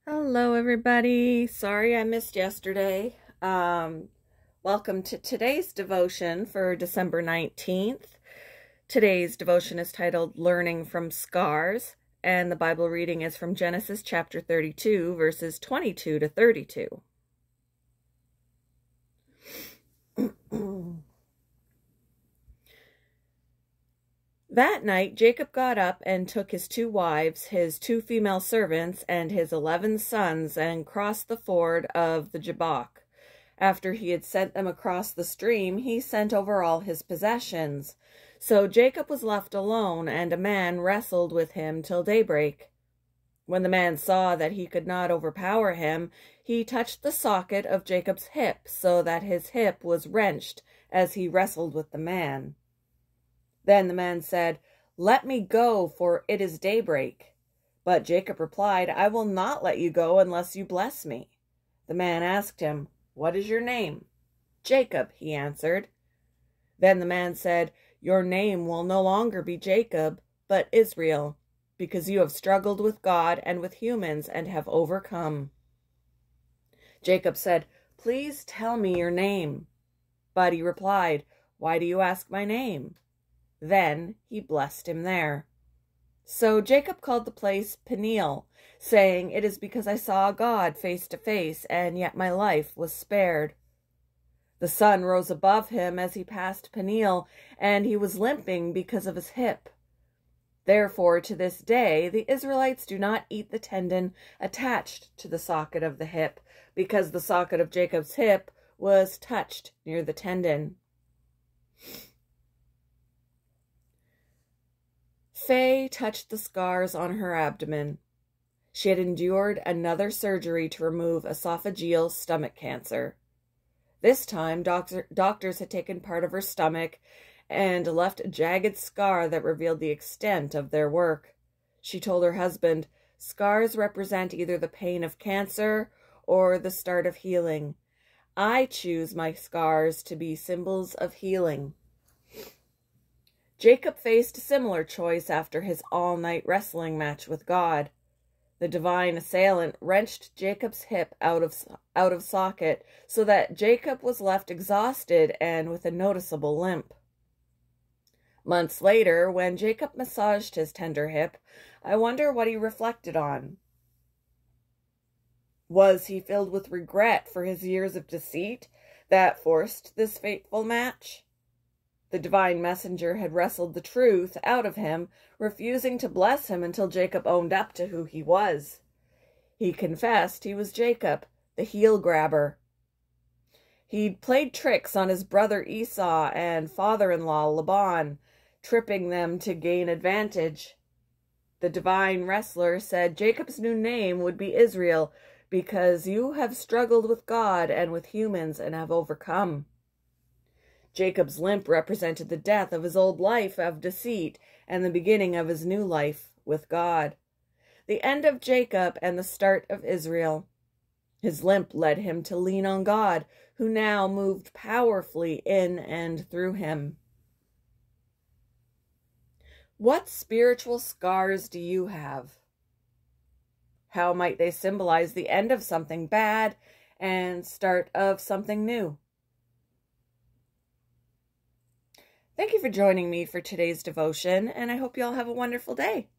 Hello, everybody. Sorry I missed yesterday. Welcome to today's devotion for December 19th. Today's devotion is titled Learning from Scars, and the Bible reading is from Genesis chapter 32, verses 22 to 32. That night Jacob got up and took his 2 wives, his 2 female servants, and his 11 sons, and crossed the ford of the Jabbok. After he had sent them across the stream, he sent over all his possessions. So Jacob was left alone, and a man wrestled with him till daybreak. When the man saw that he could not overpower him, he touched the socket of Jacob's hip, so that his hip was wrenched as he wrestled with the man. Then the man said, "Let me go, for it is daybreak." But Jacob replied, "I will not let you go unless you bless me." The man asked him, "What is your name?" "Jacob," he answered. Then the man said, "Your name will no longer be Jacob, but Israel, because you have struggled with God and with humans and have overcome." Jacob said, "Please tell me your name." But he replied, "Why do you ask my name?" Then he blessed him there. So Jacob called the place Peniel, saying, "It is because I saw God face to face, and yet my life was spared." The sun rose above him as he passed Peniel, and he was limping because of his hip. Therefore, to this day, the Israelites do not eat the tendon attached to the socket of the hip, because the socket of Jacob's hip was touched near the tendon. Faye touched the scars on her abdomen. She had endured another surgery to remove esophageal stomach cancer. This time, doctors had taken part of her stomach and left a jagged scar that revealed the extent of their work. She told her husband, "Scars represent either the pain of cancer or the start of healing. I choose my scars to be symbols of healing." Jacob faced a similar choice after his all-night wrestling match with God. The divine assailant wrenched Jacob's hip out of socket, so that Jacob was left exhausted and with a noticeable limp. Months later, when Jacob massaged his tender hip, I wonder what he reflected on. Was he filled with regret for his years of deceit that forced this fateful match? The divine messenger had wrestled the truth out of him, refusing to bless him until Jacob owned up to who he was. He confessed he was Jacob, the heel grabber. He'd played tricks on his brother Esau and father-in-law Laban, tripping them to gain advantage. The divine wrestler said Jacob's new name would be Israel, because you have struggled with God and with humans and have overcome. Jacob's limp represented the death of his old life of deceit and the beginning of his new life with God. The end of Jacob and the start of Israel. His limp led him to lean on God, who now moved powerfully in and through him. What spiritual scars do you have? How might they symbolize the end of something bad and start of something new? Thank you for joining me for today's devotion, and I hope you all have a wonderful day.